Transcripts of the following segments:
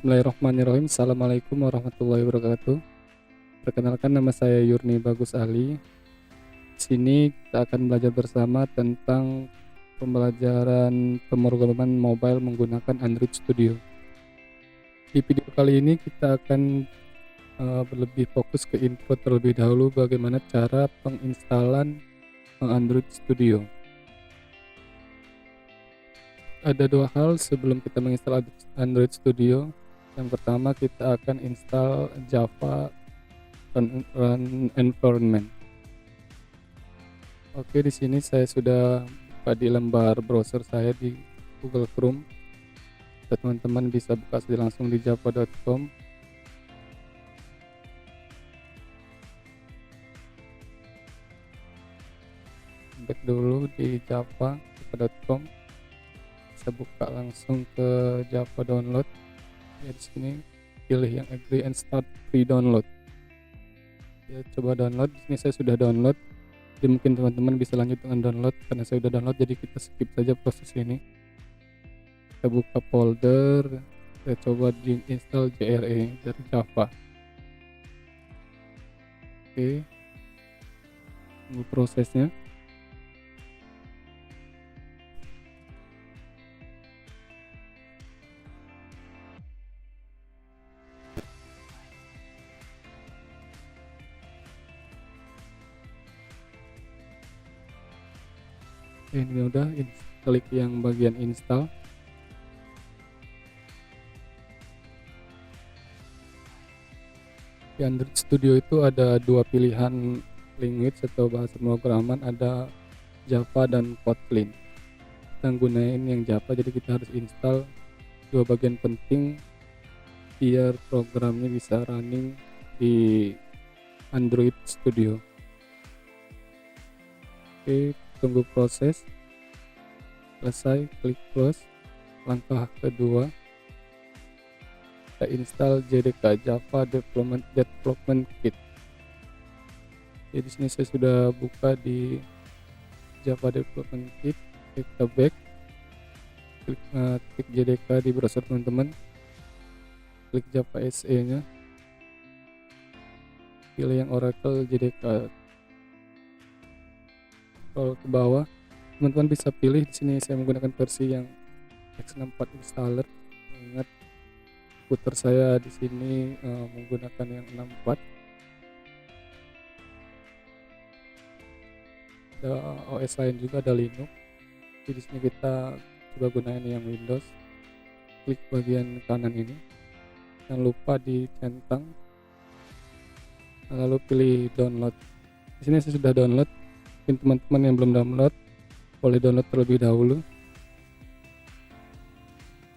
Bismillahirrahmanirrahim. Assalamualaikum warahmatullahi wabarakatuh. Perkenalkan, nama saya Yurni Bagus Ali. Di sini kita akan belajar bersama tentang pembelajaran pemrograman mobile menggunakan Android Studio. Di video kali ini kita akan lebih fokus ke intro terlebih dahulu, bagaimana cara penginstalan Android Studio. Ada dua hal sebelum kita menginstal Android Studio. Yang pertama, kita akan install Java Run Environment. Oke, di sini saya sudah buka di lembar browser saya di Google Chrome. Teman-teman bisa buka langsung di java.com. Back dulu di java.com. Saya buka langsung ke Java download. Ya, di sini pilih yang agree and start free download. Ya, coba download. Di sini saya sudah download. Jadi mungkin teman-teman bisa lanjut dengan download, karena saya sudah download, jadi kita skip saja proses ini. Kita buka folder. Saya coba di install JRE dari Java. Oke, tunggu prosesnya. Ini udah, klik yang bagian install. Di Android Studio itu ada dua pilihan language atau bahasa pemrograman, ada Java dan Kotlin. Kita gunain yang Java, jadi kita harus install dua bagian penting biar programnya bisa running di Android Studio. Oke, tunggu proses. Selesai, klik close. Langkah kedua, kita install JDK, Java Development Kit. Jadi sini saya sudah buka di Java Development Kit. Kita back, klik JDK di browser teman-teman, klik Java SE nya, pilih yang Oracle JDK, scroll ke bawah. Teman-teman bisa pilih, di sini saya menggunakan versi yang x64 installer. Ingat, komputer saya di sini menggunakan yang 64. Ada OS lain juga, ada Linux. Jadi di sini kita coba gunain yang Windows. Klik bagian kanan ini, jangan lupa dicentang, lalu pilih download. Di sini saya sudah download. Mungkin teman-teman yang belum download boleh download terlebih dahulu.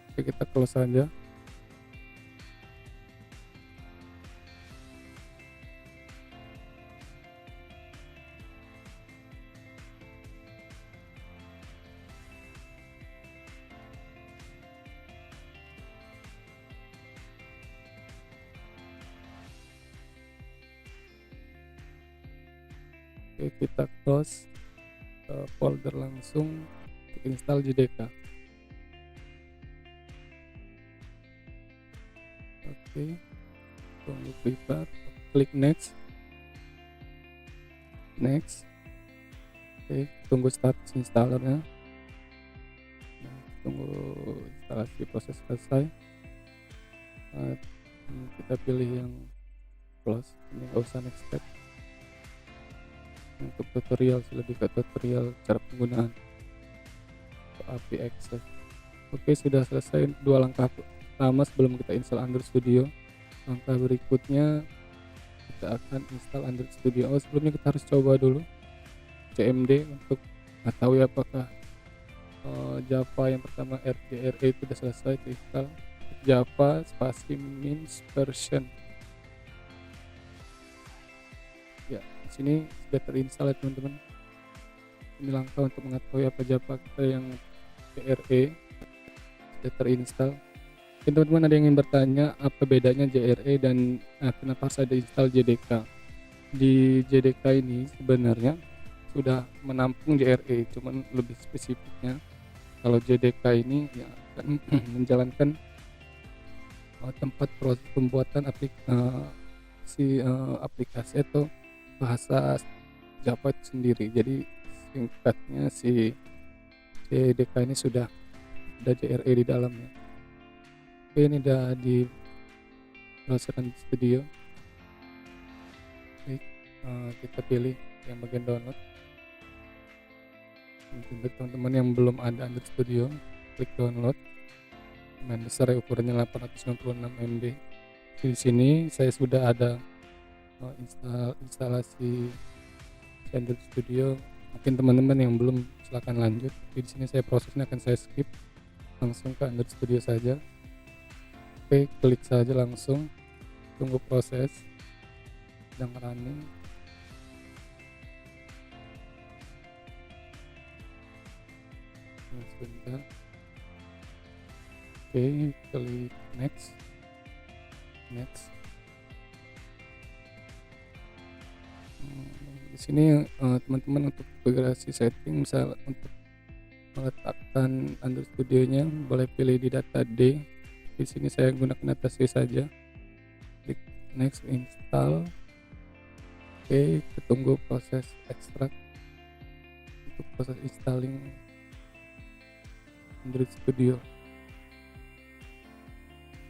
Oke, kita close saja. Oke, kita close folder langsung untuk install JDK. Oke, tunggu prepare, klik next. Oke, tunggu status installernya. Tunggu instalasi proses selesai. Kita pilih yang close, ini nggak usah next step. Untuk tutorial, lebih ke tutorial cara penggunaan API access. Oke, sudah selesai dua langkah pertama sebelum kita install Android Studio. Langkah berikutnya kita akan install Android Studio. Sebelumnya kita harus coba dulu CMD untuk mengetahui apakah Java yang pertama RJRE itu sudah selesai install. Java spasi means version. Ya, di sini sudah terinstall ya teman-teman. Ini langkah untuk mengetahui apa Java kita yang JRE sudah terinstall. Mungkin teman-teman ada yang ingin bertanya apa bedanya JRE dan kenapa harus ada install JDK. Di JDK ini sebenarnya sudah menampung JRE, cuman lebih spesifiknya kalau JDK ini ya akan menjalankan tempat proses pembuatan aplikasi atau bahasa Java itu sendiri. Jadi singkatnya si JDK ini sudah ada JRE di dalamnya. Oke, ini udah di browser Android Studio. Baik, kita pilih yang bagian download. Untuk teman-teman yang belum ada Android Studio, klik download. Main besar ya, ukurannya 896 MB. Di sini saya sudah ada instalasi Android Studio. Mungkin teman-teman yang belum, silakan lanjut. Di sini saya prosesnya akan saya skip, langsung ke Android Studio saja. Oke, klik saja langsung, tunggu proses, sedang running. Sebentar. Oke, klik next. Di sini teman-teman untuk konfigurasi setting, misal untuk meletakkan Android Studio-nya boleh pilih di data D. Di sini saya gunakan data C saja. Klik next, install. Oke, kita tunggu proses ekstrak untuk proses installing Android Studio.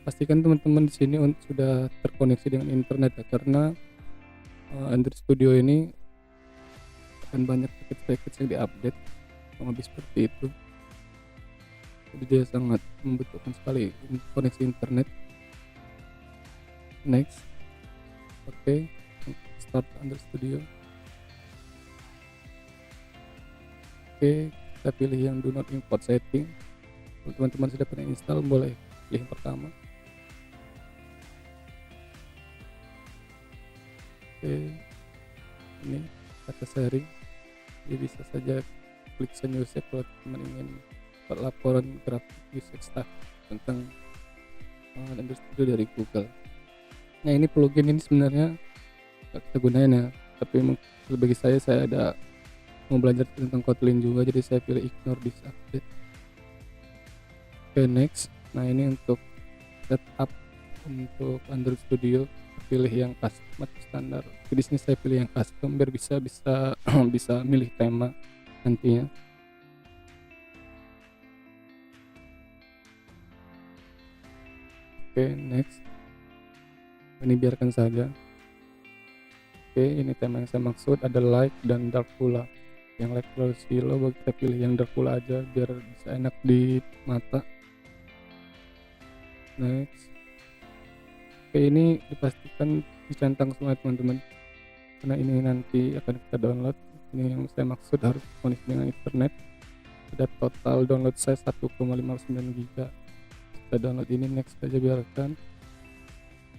Pastikan teman-teman di sini sudah terkoneksi dengan internet ya, karena Android Studio ini akan banyak package yang diupdate, kurang lebih seperti itu. Jadi dia sangat membutuhkan sekali koneksi internet. Next. Oke, start Android Studio. Oke, kita pilih yang do not import setting. Kalau teman-teman sudah pernah install, boleh pilih yang pertama. Oke, ini kata sharing, jadi bisa saja klik send usage kalau teman ingin laporan grafik usage tentang Android Studio dari Google. Nah, ini plugin ini sebenarnya kita gunain ya, tapi bagi saya ada mau belajar tentang Kotlin juga, jadi saya pilih ignore this update. Oke, next. Nah, ini untuk setup untuk Android Studio, pilih yang custom atau standar. Di sini saya pilih yang custom biar bisa bisa milih tema nantinya. Oke, next. Ini biarkan saja. Oke, ini tema yang saya maksud, ada light dan dark pula. Yang light versi low, kita pilih yang dark pula aja biar bisa enak di mata. Next. Oke, ini dipastikan dicentang semua teman-teman, karena ini nanti akan kita download. Ini yang saya maksud harus koneksi dengan internet. Ada total download size 1,59 GB. Kita download ini, next saja biarkan.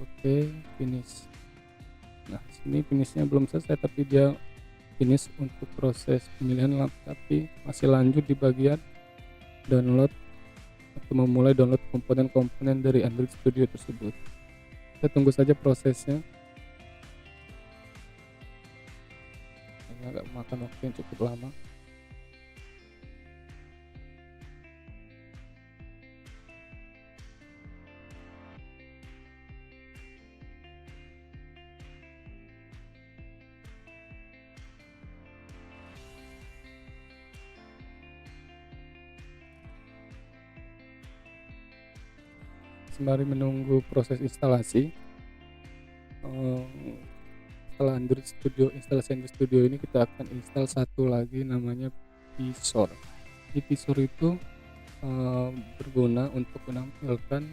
Oke, finish. Nah, sini finishnya belum selesai, tapi dia finish untuk proses pemilihan lampu, tapi masih lanjut di bagian download atau memulai download komponen-komponen dari Android Studio tersebut. Kita tunggu saja prosesnya. Ini agak makan waktu yang cukup lama. Sembari menunggu proses instalasi, setelah Android Studio, instalasi Android Studio ini kita akan install satu lagi namanya Visor. Di Visor itu berguna untuk menampilkan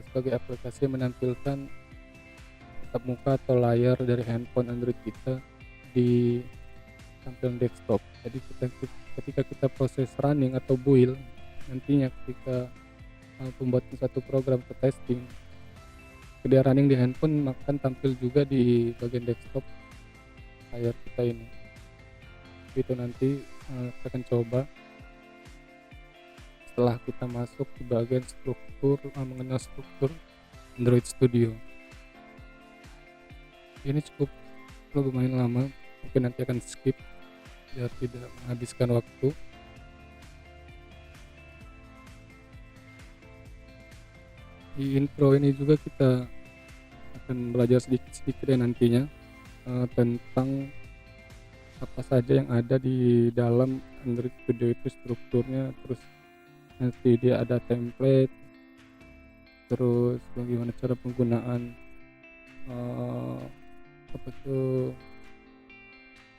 sebagai aplikasi yang menampilkan tatap muka atau layar dari handphone Android kita di tampilan desktop. Jadi ketika kita proses running atau build, nantinya ketika pembuatan satu program ke testing, dia running di handphone akan tampil juga di bagian desktop layar kita ini. Itu nanti kita akan coba setelah kita masuk di bagian struktur, mengenal struktur Android Studio. Ini cukup lumayan lama, mungkin nanti akan skip biar tidak menghabiskan waktu. Di intro ini juga kita akan belajar sedikit-sedikit ya nantinya, tentang apa saja yang ada di dalam Android Studio itu strukturnya, terus nanti dia ada template, terus bagaimana cara penggunaan, eee, apa tuh,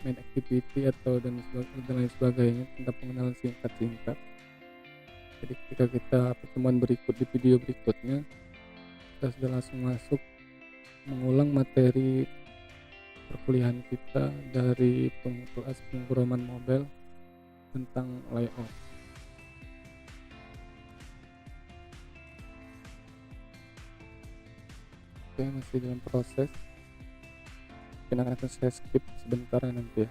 main activity atau dan lain sebagainya, tentang pengenalan singkat-singkat. Jadi ketika kita pertemuan berikut di video berikutnya, kita sudah langsung masuk mengulang materi perkuliahan kita dari kelas pemrograman mobile tentang layout. Oke, masih dalam proses. Mungkin akan saya skip sebentar ya nanti ya.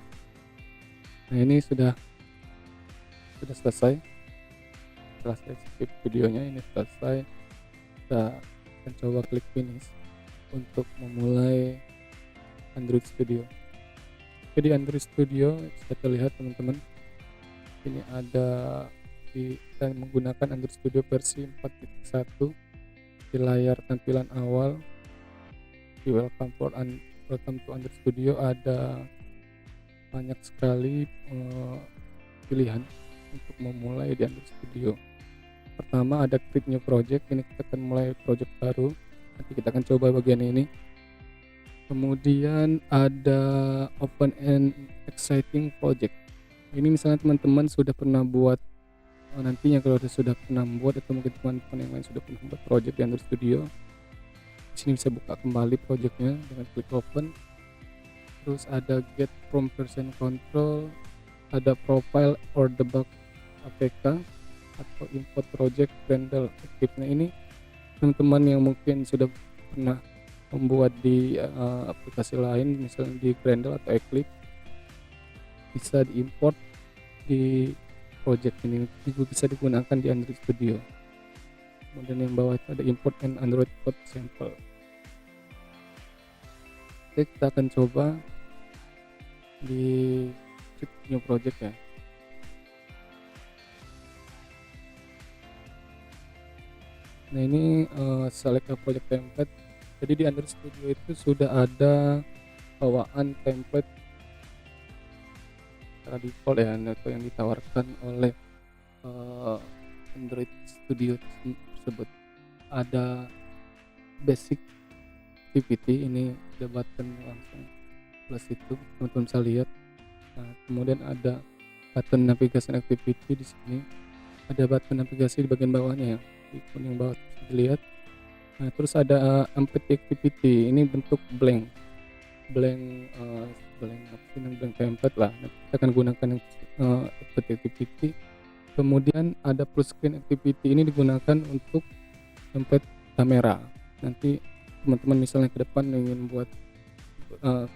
Nah, ini sudah selesai. Setelah saya skip videonya, ini selesai. Kita akan coba klik finish untuk memulai Android Studio. Jadi Android Studio bisa terlihat teman-teman, ini ada kita menggunakan Android Studio versi 4.1. Di layar tampilan awal di welcome to Android Studio ada banyak sekali pilihan untuk memulai di Android Studio. Pertama ada create new project, ini kita akan mulai project baru, nanti kita akan coba bagian ini. Kemudian ada open and exciting project, ini misalnya teman-teman sudah pernah buat, nantinya kalau sudah pernah membuat atau mungkin teman-teman yang lain sudah pernah membuat project di Android Studio, di sini bisa buka kembali projectnya dengan klik open. Terus ada get from version control, ada profile or debug APK, atau import project Gradle active. Nah, ini teman-teman yang mungkin sudah pernah membuat di aplikasi lain, misalnya di Gradle atau Eclipse, bisa diimport di project ini, juga bisa digunakan di Android Studio. Kemudian yang bawah itu ada import and Android code sample. Oke, kita akan coba di new project ya. Nah, ini select a project template. Jadi di Android Studio itu sudah ada bawaan template secara default ya, atau yang ditawarkan oleh Android Studio tersebut. Ada basic activity, ini ada button langsung plus itu teman-teman bisa lihat. Nah, kemudian ada button navigation activity di sini, ada button navigasi di bagian bawahnya ya, di kuning bawah bisa dilihat. Nah, terus ada empty activity, ini bentuk blank template lah. Nah, kita akan gunakan yang empty activity. Kemudian ada full screen activity, ini digunakan untuk template kamera. Nanti teman-teman misalnya ke depan ingin buat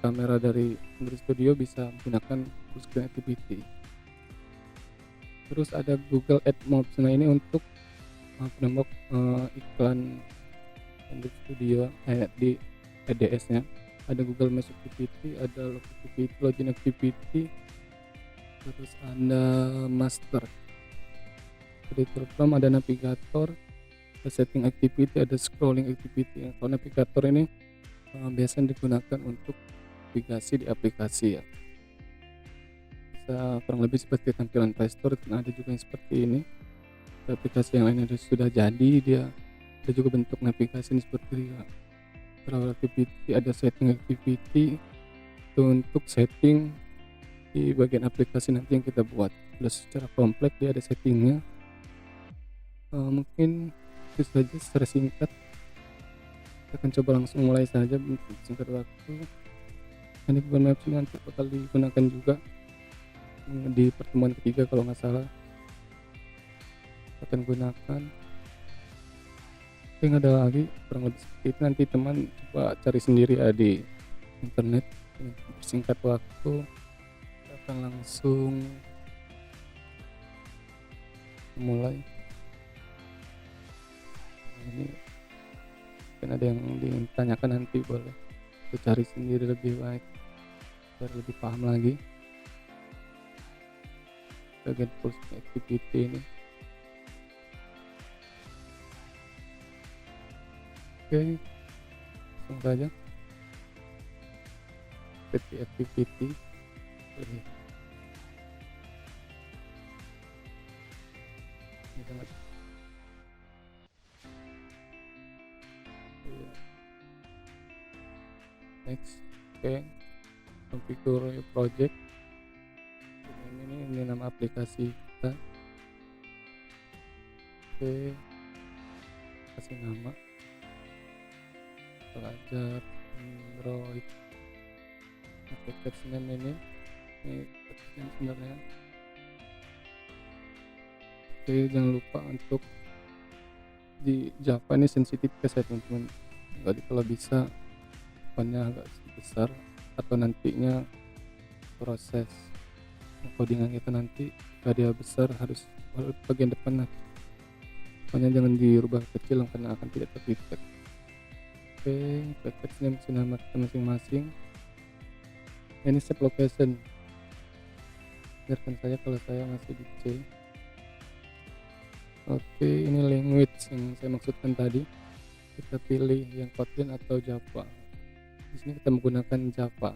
kamera dari Android Studio, bisa menggunakan full screen activity. Terus ada Google AdMobs, nah ini untuk framework iklan Android Studio di ADS nya. Ada Google Mesh Activity, ada Log Activity, Login Activity, terus ada Master, Editor From, ada Navigator, ada Setting Activity, ada Scrolling Activity. Kalau Navigator ini biasanya digunakan untuk navigasi di aplikasi ya, bisa kurang lebih seperti tampilan Play Store. Dan ada juga yang seperti ini, aplikasi yang lain sudah jadi, dia ada juga bentuk navigasi ini seperti Travel Activity, ada Setting Activity itu untuk setting di bagian aplikasi nanti yang kita buat. Terus secara kompleks dia ada settingnya. Mungkin itu saja secara singkat. Kita akan coba langsung mulai saja untuk singkat waktu. Ini Google Maps nanti bakal digunakan juga di pertemuan ketiga kalau nggak salah. Kita akan gunakan. Nggak ada lagi, kurang lebih seperti itu. Nanti teman coba cari sendiri ya di internet. Singkat waktu kita akan langsung mulai. Ini mungkin ada yang ditanyakan, nanti boleh kita cari sendiri lebih baik biar lebih paham lagi bagian full activity ini. Oke, langsung saja create activity. Pilih ini sangat iya. Next. Oke, configure your project. Ini nama aplikasi kita. Oke, kasih nama pelajar Android. Oke, text name ini text name sebenarnya. Oke, jangan lupa untuk di Java ini sensitif ya teman-teman. Jadi kalau bisa fontnya agak besar, atau nantinya proses codingan kita nanti jika dia besar harus bagian depan, pokoknya jangan dirubah kecil karena akan tidak terdetect. Oke, package name nama kita masing-masing. Ini save location, biarkan saja kalau saya masih di C. Oke, ini language yang saya maksudkan tadi, kita pilih yang Kotlin atau Java. Di sini kita menggunakan Java.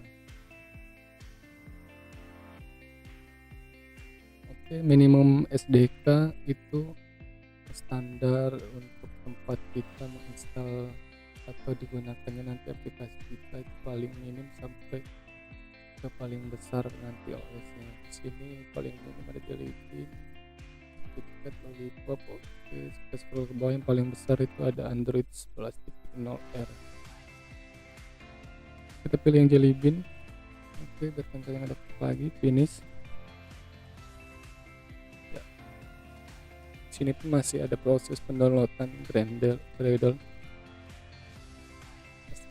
Oke, minimum SDK itu standar untuk tempat kita menginstal atau digunakannya nanti aplikasi kita, itu paling minim sampai ke paling besar nanti OS-nya. Di sini paling minim ada Jellybean, KitKat, Lollipop. Oke, kita scroll ke bawah, yang paling besar itu ada Android 11.0R. Kita pilih yang Jellybean. Oke, biarkan saya ada lagi, finish. Ya. Sini pun masih ada proses pendownloadan Gradle.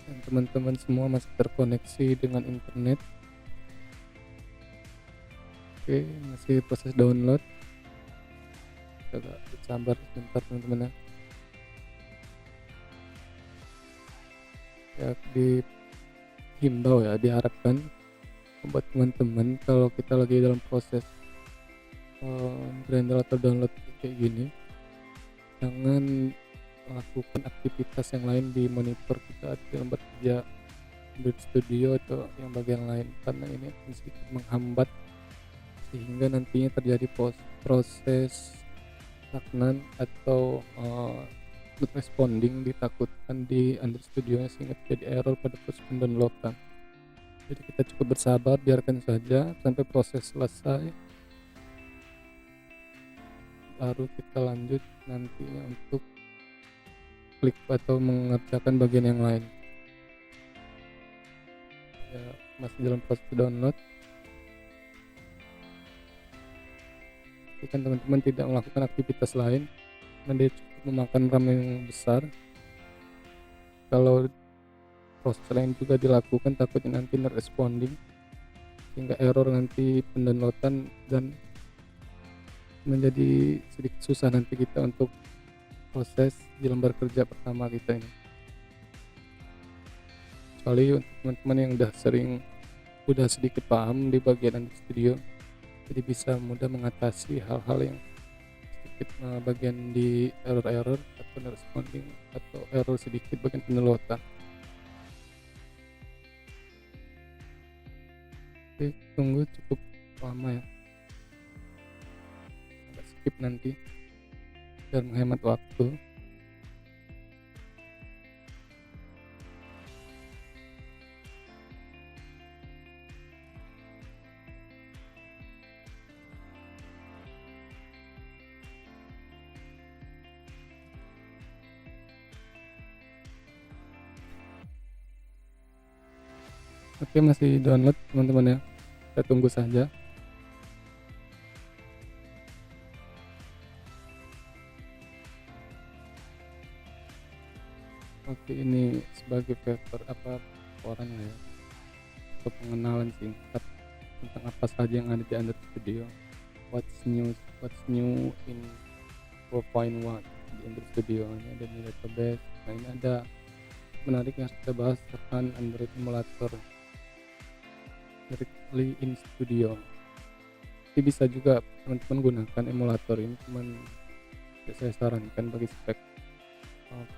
Dan teman-teman semua masih terkoneksi dengan internet. Oke, masih proses download. Agak sabar sebentar teman-teman ya. Dihimbau ya, diharapkan buat teman-teman kalau kita lagi dalam proses Gradle atau download kayak gini, jangan melakukan aktivitas yang lain di monitor kita dalam bekerja Android Studio atau yang bagian lain, karena ini akan sedikit menghambat sehingga nantinya terjadi proses stagnan atau not responding ditakutkan di Android Studio, sehingga terjadi error pada proses pendownloadan. Jadi kita cukup bersabar, biarkan saja sampai proses selesai, baru kita lanjut nantinya untuk klik atau mengerjakan bagian yang lain. Ya, masih dalam proses download. Kan teman-teman tidak melakukan aktivitas lain, karena dia cukup memakan RAM yang besar. Kalau proses lain juga dilakukan, takutnya nanti not responding sehingga error nanti pendownloadan dan menjadi sedikit susah nanti kita untuk proses di lembar kerja pertama kita ini. Kecuali untuk teman-teman yang udah sedikit paham di bagian Android Studio, jadi bisa mudah mengatasi hal-hal yang sedikit bagian di error atau not responding atau error sedikit bagian pendownloadan. Oke, tunggu cukup lama ya, agak skip nanti biar menghemat waktu. Oke, masih download teman-teman ya, kita tunggu saja. Oke, ini sebagai paper orang ya, untuk pengenalan singkat tentang apa saja yang ada di Android Studio. What's new in 4.1 di Android Studio. Ini ada di database. Nah, ini ada menarik yang kita bahas tentang Android emulator directly in Studio. Jadi bisa juga teman-teman gunakan emulator ini, cuman saya sarankan bagi spek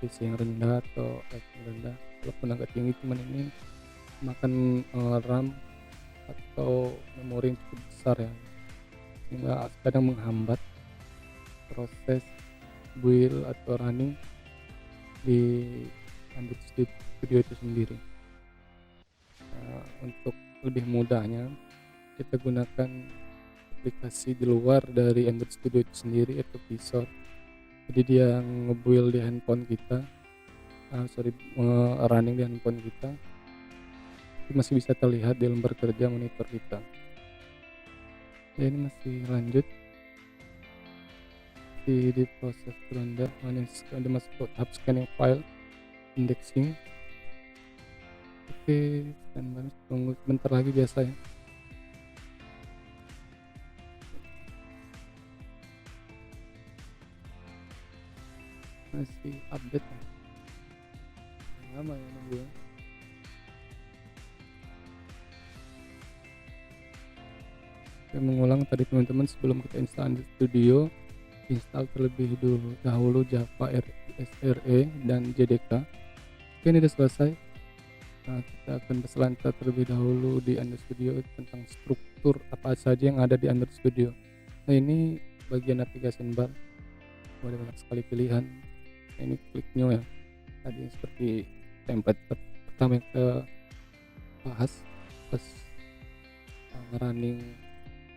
PC yang rendah atau yang rendah, walaupun agak tinggi, cuman ini makan RAM atau memori yang cukup besar ya, sehingga kadang menghambat proses build atau running di Android Studio itu sendiri. Untuk lebih mudahnya kita gunakan aplikasi di luar dari Android Studio itu sendiri, yaitu Visor. Jadi dia nge-build di handphone kita, running di handphone kita, tapi masih bisa terlihat di lembar kerja monitor kita. Ya, ini masih lanjut di proses beranda, ada masuk ke tahap scanning file, indexing. Oke, dan tunggu sebentar lagi biasa ya. Masih update ya, lama ya nunggu ya. Saya mengulang tadi teman-teman, sebelum kita install Android Studio, install terlebih dahulu Java SRE dan JDK. Oke, ini sudah selesai. Nah, kita akan berselancar terlebih dahulu di Android Studio tentang struktur apa saja yang ada di Android Studio. Nah, ini bagian navigation bar, ada banyak sekali pilihan. Nah, ini klik new ya. Tadi seperti template pertama yang kita bahas pas running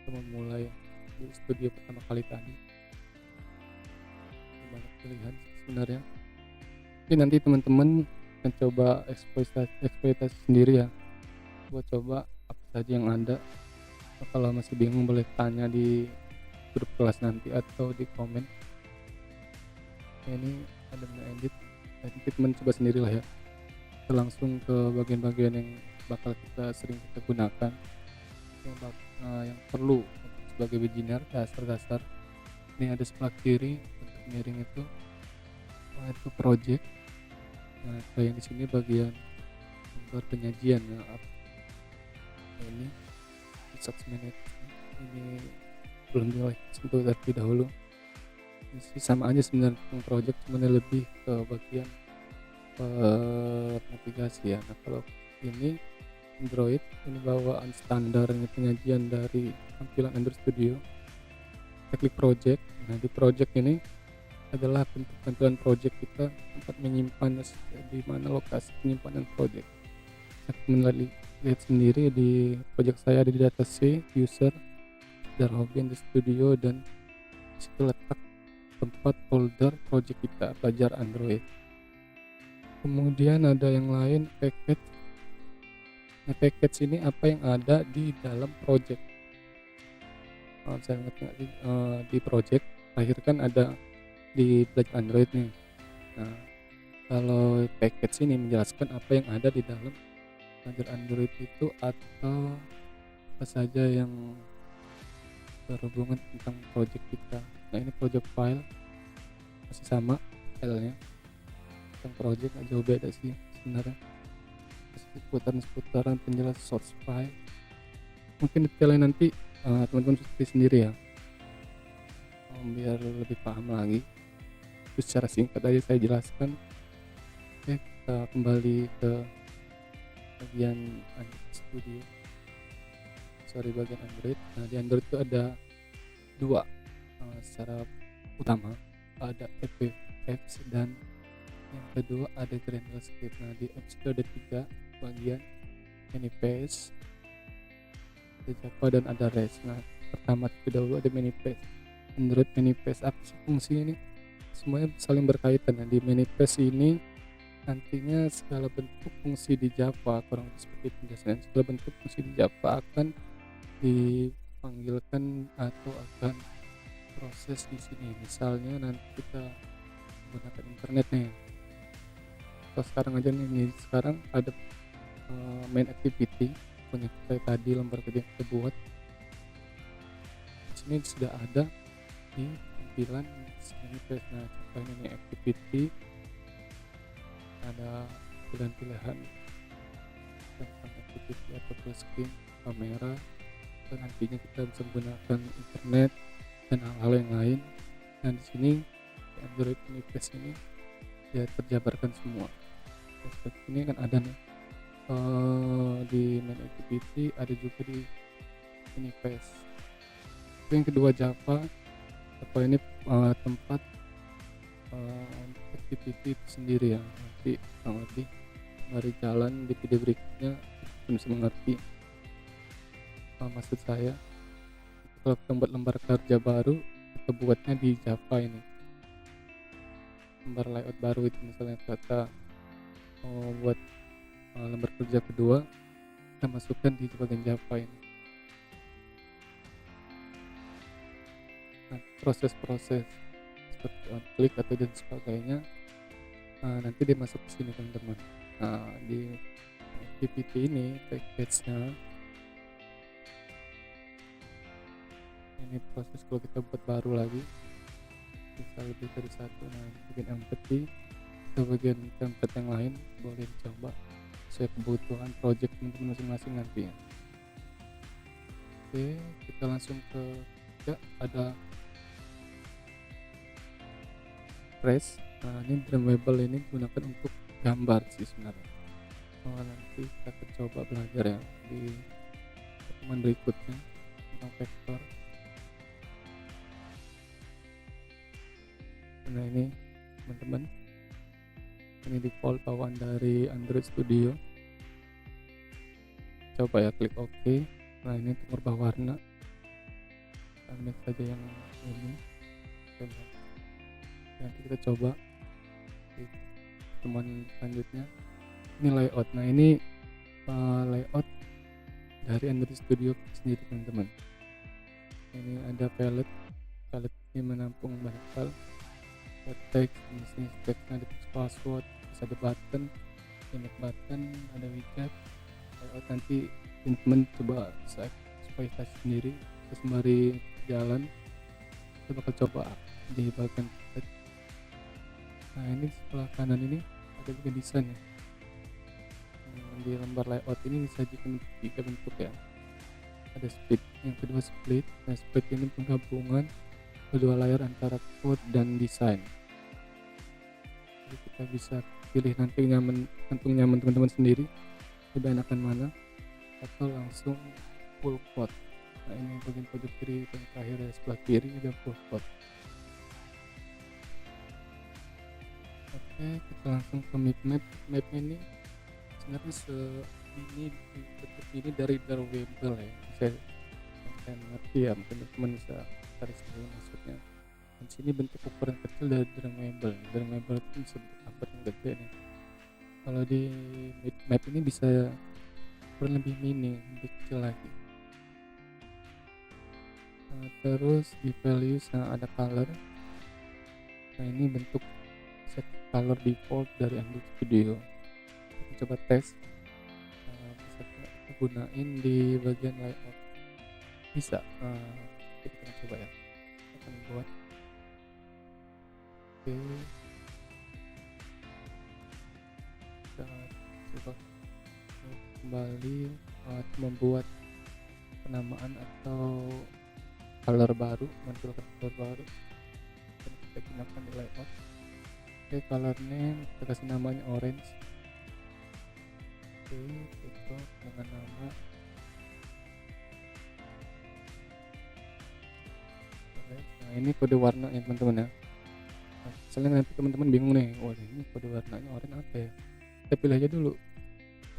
atau memulai di studio pertama kali tadi. Banyak pilihan sebenarnya. Jadi nanti teman-teman akan coba eksploitasi sendiri ya, buat coba apa saja yang ada. Kalau masih bingung boleh tanya di grup kelas nanti atau di komen. Ini ada edit, jadi teman coba sendirilah ya. Kita langsung ke bagian-bagian yang bakal kita sering kita gunakan, yang perlu sebagai beginner, dasar-dasar. Ini ada sebelah kiri untuk miring itu project. Nah, yang di sini bagian gambar penyajian ya. Ini research management, ini belum sentuh terlebih dahulu. Ini sama aja sebenarnya tentang project, cuma lebih ke bagian navigasi ya. Nah, kalau ini Android, ini bawaan standarnya penyajian dari tampilan Android Studio. Kita klik project. Nah, di project ini adalah bentuk tampilan project kita, tempat menyimpannya, di mana lokasi penyimpanan project. Saya lihat sendiri di project saya ada di data C, user, dan hobby Android Studio, dan disitu letak tempat folder project kita, belajar Android. Kemudian ada yang lain, package. Nah, package ini apa yang ada di dalam project. Saya ngerti nggak sih, di project akhir kan ada di belajar Android nih. Nah, kalau package ini menjelaskan apa yang ada di dalam belajar Android itu, atau apa saja yang berhubungan tentang project kita. Nah, ini project file masih sama filenya, tentang project nggak jauh beda sih sebenarnya, seputaran penjelas source file. Mungkin detailnya nanti teman-teman seperti sendiri ya, biar lebih paham lagi. Terus secara singkat aja saya jelaskan. Oke, kita kembali ke bagian Android Studio, bagian Android. Nah, di Android itu ada dua secara utama, ada apps dan yang kedua ada Granular Script. Nah, di apps itu ada 3 bagian, manifest, ada Java, dan ada REST. Nah, pertama dahulu ada manifest. Android manifest, apa sih fungsi ini? Semuanya saling berkaitan. Nah, di manifest ini nantinya segala bentuk fungsi di Java, kurang lebih seperti penjelasan, segala bentuk fungsi di Java akan dipanggilkan atau akan proses di sini. Misalnya nanti kita menggunakan internet nih, atau sekarang aja nih, sekarang ada main activity punya kita tadi, lembar kerja yang kita buat. Di sini sudah ada di tampilan manifest. Nah, contohnya ini activity, ada pilihan-pilihan tentang activity atau full screen, kamera, dan nantinya kita bisa menggunakan internet dan hal-hal yang lain. Dan di sini di Android manifest ini dia terjabarkan semua. Seperti ini kan ada nih di main activity, ada juga di ini PES. Yang kedua Java ini tempat activity itu sendiri ya. Nanti kurang lebih mari jalan di video berikutnya bisa mengerti maksud saya. Kalau kita buat lembar kerja baru, kita buatnya di Java ini. Lembar layout baru itu misalnya kata buat lembar kerja kedua, kita masukkan di bagian Java ini. Nah, proses-proses seperti on click atau dan sebagainya nanti dia masuk ke sini teman-teman. Nah, di activity ini package-nya ini proses kalau kita buat baru lagi bisa lebih dari satu. Nah, ini bagian empathy atau bagian template yang lain boleh dicoba sesuai kebutuhan project teman-teman masing-masing nantinya. Oke, kita langsung ke ada press. Nah, ini Dreamweaver ini digunakan untuk gambar sih sebenarnya. Nanti kita akan coba belajar ya di pertemuan berikutnya tentang vektor. Nah, ini teman-teman, ini default bawaan dari Android Studio. Coba ya klik OK. Nah, ini untuk merubah warna, ambil saja yang ini. Nanti kita coba di pertemuan selanjutnya. Ini layout. Nah, ini layout dari Android Studio sendiri teman-teman. Ini ada palette ini menampung banyak hal, ada teks, di sini teksnya ada text password, terus ada button, image button, ada widget. Layout nanti teman-teman coba supaya sendiri sembari jalan. Kita bakal coba di bagian teks. Nah, ini sebelah kanan ini ada bagian desain ya. Di lembar layout ini disajikan tiga bentuk ya. Ada split, yang kedua split. Nah, split ini penggabungan kedua layar antara code dan desain. Jadi kita bisa pilih nanti nyaman teman-teman sendiri, lebih enakan mana, atau langsung full code. Nah, ini bagian pojok kiri yang terakhir ya, sebelah kiri ada full code. Oke, kita langsung ke map ini sebenarnya ini dari Dreamweaver ya. Saya ngerti ya, mungkin teman-teman bisa cari sendiri maksudnya. Dan sini bentuk ukuran kecil dari Dreamweaver itu bisa bentuk apa yang gede nih. Kalau di map ini bisa ukuran lebih mini, lebih kecil lagi. Nah, terus di values ada color. Nah, ini bentuk set color default dari Android Studio. Kita coba tes, bisa kita gunain di bagian layout, bisa. Kita coba ya, kita akan buat. Oke, kita coba kembali membuat penamaan atau color baru, memunculkan color baru dan kita gunakan di layout. Oke, color name kita kasih namanya orange. Oke, tutup dengan nama. Nah, ini kode warna ya teman-teman ya. Nah, misalnya nanti teman-teman bingung nih, wah ini kode warnanya oranye apa ya, kita pilih aja dulu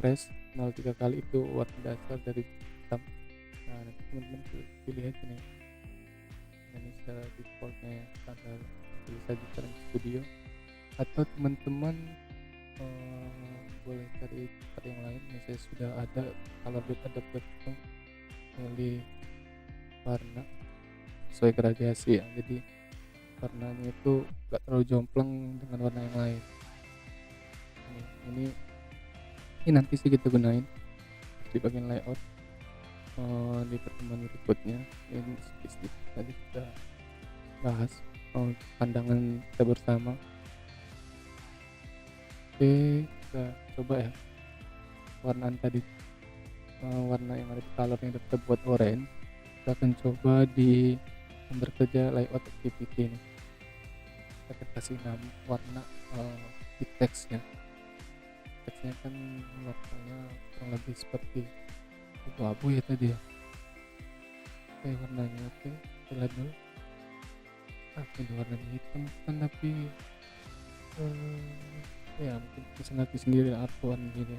press 03 kali itu warna dasar dari hitam. Nah, nanti teman-teman pilih aja nih, ini secara defaultnya ya, standar bisa di studio, atau teman-teman boleh cari yang lain. Misalnya sudah ada color adapter, pilih warna sesuai gradasi ya, jadi warnanya itu gak terlalu jomplang dengan warna yang lain. Ini nanti sih kita gunain di bagian layout di pertemuan berikutnya. Ini sedikit tadi kita bahas pandangan kita bersama. Oke, kita coba ya warnaan tadi, warna yang ada di color yang kita buat orange. Kita akan coba di lembar kerja layout activity ini. Kita akan kasih nama warna di teksnya. Teksnya kan warnanya kurang lebih seperti abu-abu ya tadi ya. Oke, warnanya oke, kita lihat dulu. Ini warnanya hitam kan, tapi ya mungkin bisa ngerti sendiri lah apa warna ini.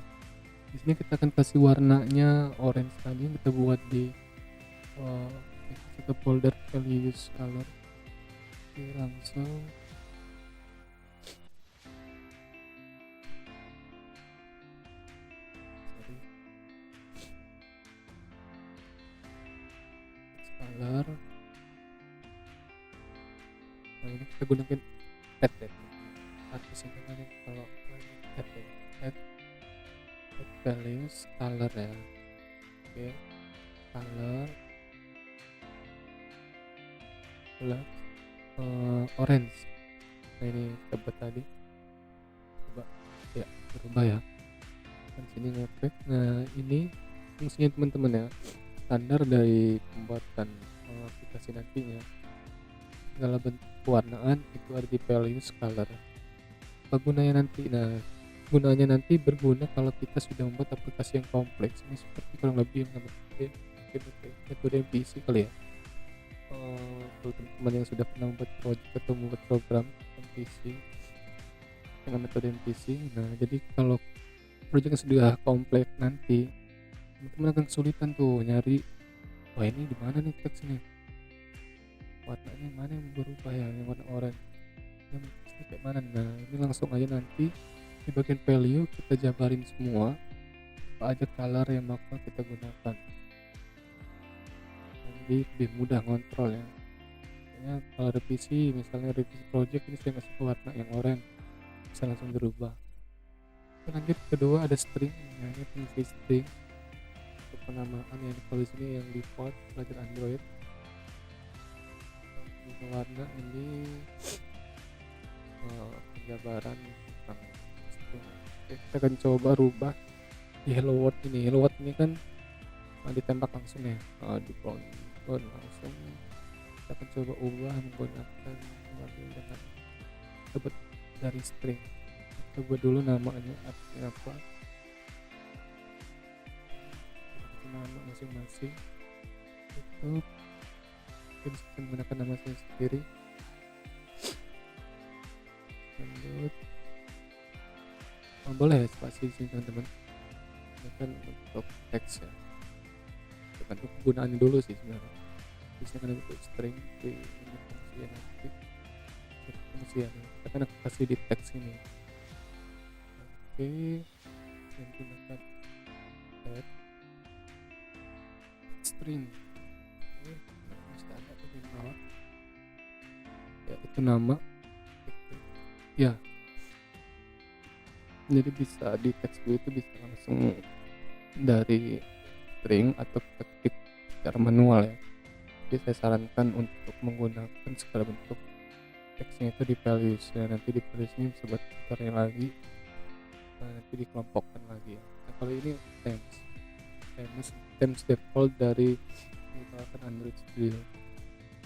Di sini kita akan kasih warnanya orange tadi yang kita buat di kita folder values color. Oke, langsung color. Nah, ini kita gunakan add sini namanya kalau add values color ya. Oke, color plus orange. Nah, ini kita buat tadi, coba ya berubah ya kan sini ngefek. Nah, ini fungsinya teman-teman ya, standar dari pembuatan aplikasi nantinya. Segala bentuk pewarnaan itu ada di values color. Apa gunanya nanti? Nah, gunanya nanti berguna kalau kita sudah membuat aplikasi yang kompleks. Ini seperti kurang lebih yang metode MVC kali ya. Untuk teman-teman yang sudah pernah membuat project atau membuat program MVC dengan metode MVC. Nah, jadi kalau project sudah kompleks nanti, teman-teman akan kesulitan tuh nyari, wah ini di mana nih teks ini, warnanya mana yang berubah ya, yang warna oranye yang ini kayak mana. Nah, ini langsung aja nanti di bagian value kita jabarin semua apa aja color yang bakal kita gunakan. Jadi lebih mudah ngontrol ya. Kalau revisi, misalnya revisi project ini saya kasih ke warna yang oranye, bisa langsung berubah. Lanjut kedua ada string. Nah, ini fungsi string untuk penamaan yang kalau di sini yang default pelajar Android. Warna ini penjabaran tentang string. Oke, kita akan coba rubah di hello world ini. Hello world ini kan ditembak langsung ya, di background langsung. Kita akan coba ubah menggunakan dengan tebet dari string. Kita buat dulu namanya artinya apa, nama masing-masing itu kita bisa menggunakan nama saya sendiri. Lanjut boleh ya spasi di sini teman-teman, ini kan untuk teks ya, bukan untuk penggunaannya dulu sih sebenarnya. Bisa kan untuk string di ini fungsi ya, nanti fungsi ya kita kan kasih di teks ini. Oke, dan gunakan add string. Oke, bisa ada di bawah ya, itu nama ya. Jadi bisa di teks itu bisa langsung dari string atau ketik secara manual ya. Jadi saya sarankan untuk menggunakan segala bentuk teksnya itu di values ya. Nanti di values ini bisa buat filternya lagi, nanti dikelompokkan lagi ya. Nah, kalau ini themes default dari menggunakan Android Studio.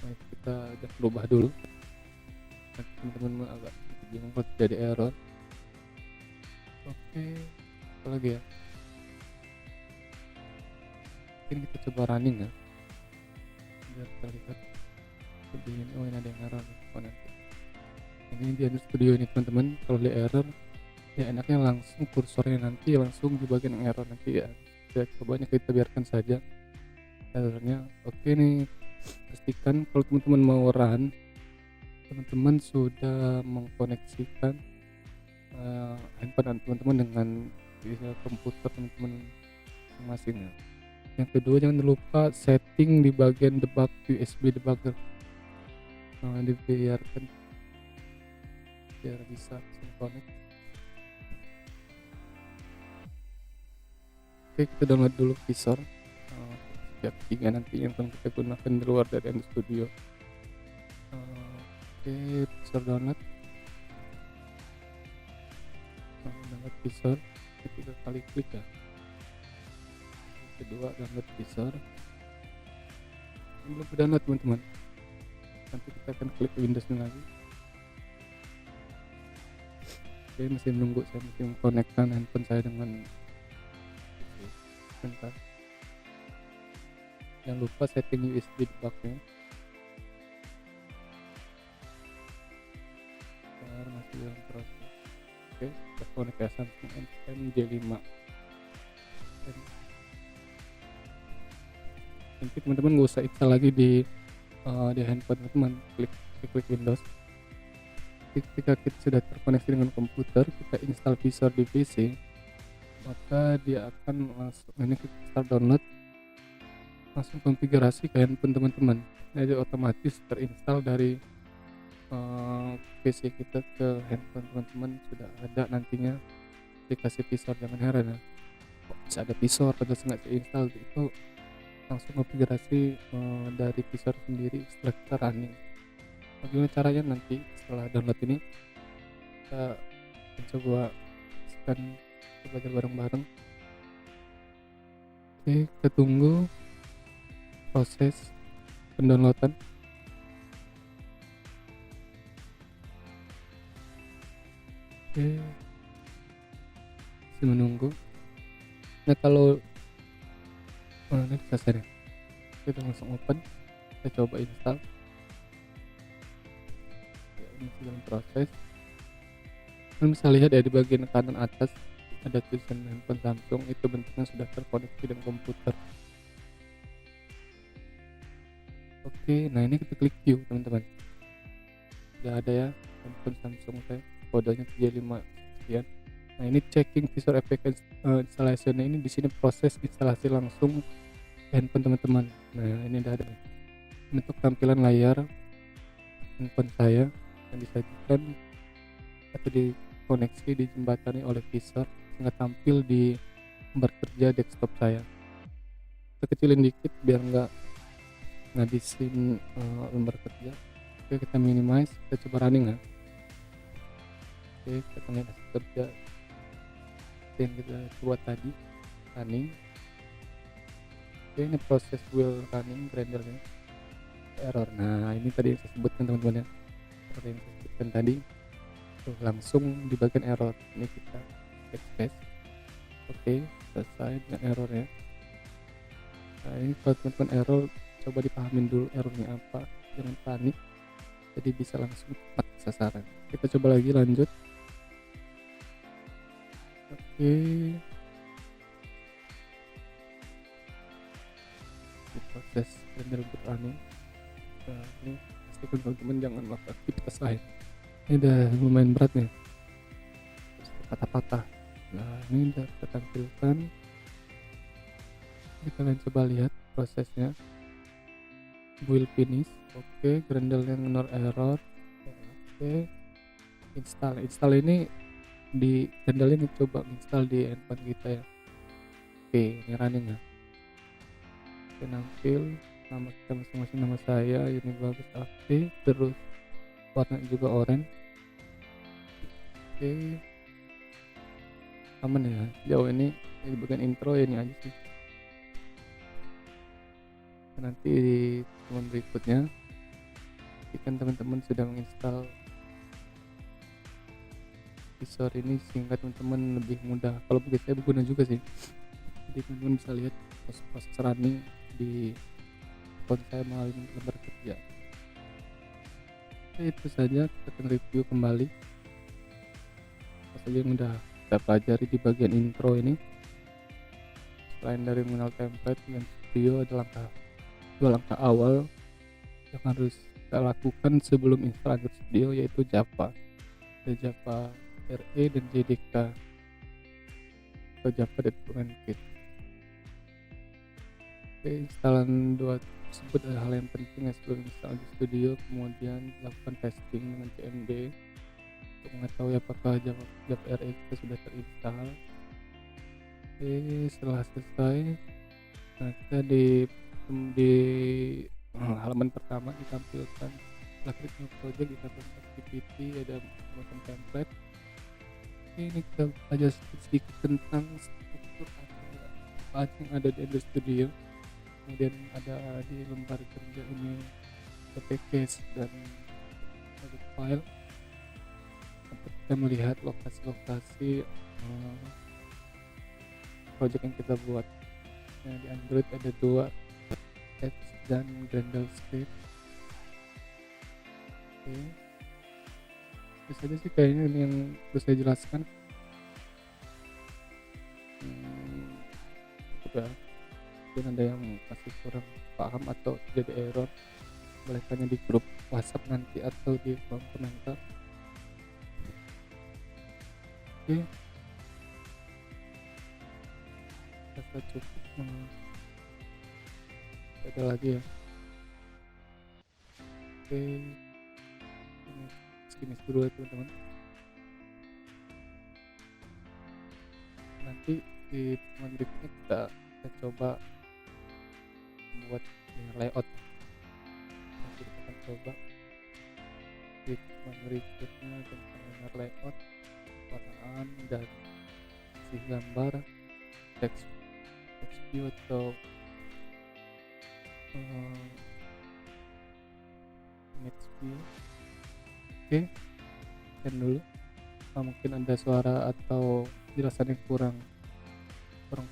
Nah, kita udah berubah dulu. Nanti teman-teman agak bingung kalau jadi error. Oke, apa lagi ya, mungkin kita coba running ya biar kita lihat ini. Oh, ini ada yang error nih. Oh, nanti ini di Android Studio ini teman-teman, kalau di error ya enaknya langsung kursornya nanti langsung di bagian yang error nanti ya. Cobanya kita biarkan saja errornya. Oke nih, pastikan kalau teman-teman mau run, teman-teman sudah mengkoneksikan handphone teman-teman dengan komputer teman-teman masing-masing ya. Yang kedua, jangan lupa setting di bagian debug USB debugger. Nah, dibiarkan biar bisa connect. Oke, kita download dulu visor setiap 3 nanti yang akan kita gunakan di luar dari Android Studio. Oke, visor download visor, ketiga kali klik ya. Kedua, download visor. Belum download teman-teman, nanti kita akan klik Windows lagi. Oke, masih menunggu, saya masih mengkonekkan handphone saya dengan PC. Sebentar, jangan lupa setting USB di baknya. Bentar, masih dalam proses. Oke, terkonek ya Samsung MJ5. Dan mungkin teman-teman nggak usah install lagi di handphone teman-teman, klik Windows. Ketika kita sudah terkoneksi dengan komputer, kita install Visor di PC, maka dia akan langsung, ini kita start download, langsung konfigurasi ke handphone teman-teman. Jadi otomatis terinstall dari PC kita ke handphone teman-teman, sudah ada nantinya aplikasi Visor. Jangan heran ya, kok bisa ada Visor padahal nggak install, itu langsung konfigurasi dari Visor sendiri setelah kita running. Bagaimana caranya? Nanti setelah download ini kita coba belajar bareng-bareng. Oke, kita tunggu proses pendownloadan. Oke, masih menunggu. Nah, kalau ini selesai, kita langsung open, kita coba install. Ini dalam proses. Kalian bisa lihat ya, di bagian kanan atas ada tulisan handphone Samsung, itu bentuknya sudah terkoneksi dengan komputer. Oke, nah ini kita klik view teman-teman, sudah ada ya handphone Samsung saya, kodenya 35 sekian. Nah, ini checking Visor Effect installation. Ini di sini proses instalasi langsung handphone teman-teman. Nah, ini udah ada untuk tampilan layar handphone saya yang disajikan atau dikoneksi, dijembatani oleh Visor sehingga tampil di lembar kerja desktop saya. Kita kecilin dikit biar nggak ngabisin lembar kerja. Oke, kita minimize, kita coba running ya. Oke, kita lihat hasil kerja yang kita buat tadi, running. Oke, ini proses will running rendernya, error. Nah, ini tadi yang saya sebutkan teman-teman ya, seperti yang saya sebutkan tadi. Tuh, langsung di bagian error ini kita backspace. Oke, selesai dengan error ya. Nah, ini kalau teman-teman error, coba dipahamin dulu errornya apa, jangan panik, jadi bisa langsung tepat sasaran. Kita coba lagi, lanjut. Oke, di proses render running. Nah, ini pastikan teman-teman jangan melakukan aktivitas lain. Ini udah lumayan berat nih, patah-patah. Nah, ini udah kita tampilkan. Kita kalian coba lihat prosesnya, build finish. Oke, Grendel yang no error. Oke, install ini di Grendel ini, coba install di handphone kita ya. Oke, ini running ya. Oke, nampil nama kita masing-masing, nama saya ini bagus aktif, terus warna juga oranye. Oke, aman ya. Jauh ini di bagian intro ya, ini aja sih. Nanti di teman berikutnya jika teman-teman sudah menginstal Visor ini sehingga teman-teman lebih mudah. Kalau bagi saya berguna juga sih, jadi teman-teman bisa lihat proses running di handphone saya melalui lembar kerja. Oke, itu saja, kita akan review kembali apa saja yang udah kita pelajari di bagian intro ini. Selain dari mengenal template dan studio, ada dua langkah awal yang harus kita lakukan sebelum install Android Studio, yaitu Java. Ada Java RE dan JDK atau Java Development Kit. Oke, instalan dua tersebut adalah hal yang penting ya sebelum install Android Studio. Kemudian lakukan testing dengan CMD untuk mengetahui apakah Java RE kita sudah terinstall. Oke, setelah selesai, nah kita di halaman pertama ditampilkan, setelah klik new project ditampilkan activity, ada macam template. Oke, ini kita belajar sedikit tentang struktur apa yang ada di Android Studio. Kemudian ada di lembar kerja ini package dan ada file. kita melihat lokasi-lokasi project yang kita buat. Nah, di Android ada dua, Edge dan Grendel Script. Oke, itu saja sih kayaknya ini yang bisa saya jelaskan. Cukup ya, mungkin ada yang masih kurang paham atau jadi error, boleh tanya di grup WhatsApp nanti atau di kolom komentar. Oke, rasa cukup. Ada lagi ya. Oke, ini segini dulu ya teman-teman. Nanti di pertemuan berikutnya kita coba membuat layout. Nanti kita akan coba di pertemuan berikutnya tentang layout, warnaan dan isi gambar, text view atau image view. Oke, dan dulu mungkin ada suara atau jelasan yang kurang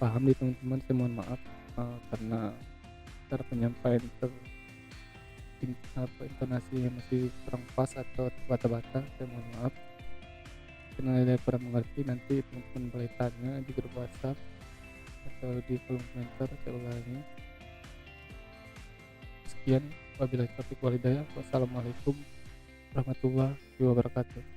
paham di teman-teman, saya mohon maaf karena cara penyampaian intonasinya masih kurang pas atau terbata-bata, saya mohon maaf. Karena ada yang kurang mengerti, nanti teman-teman boleh tanya di grup WhatsApp atau di kolom komentar, saya ulangi. Sekian, wabillahi taufiq wal hidayah. Wassalamualaikum warahmatullahi wabarakatuh.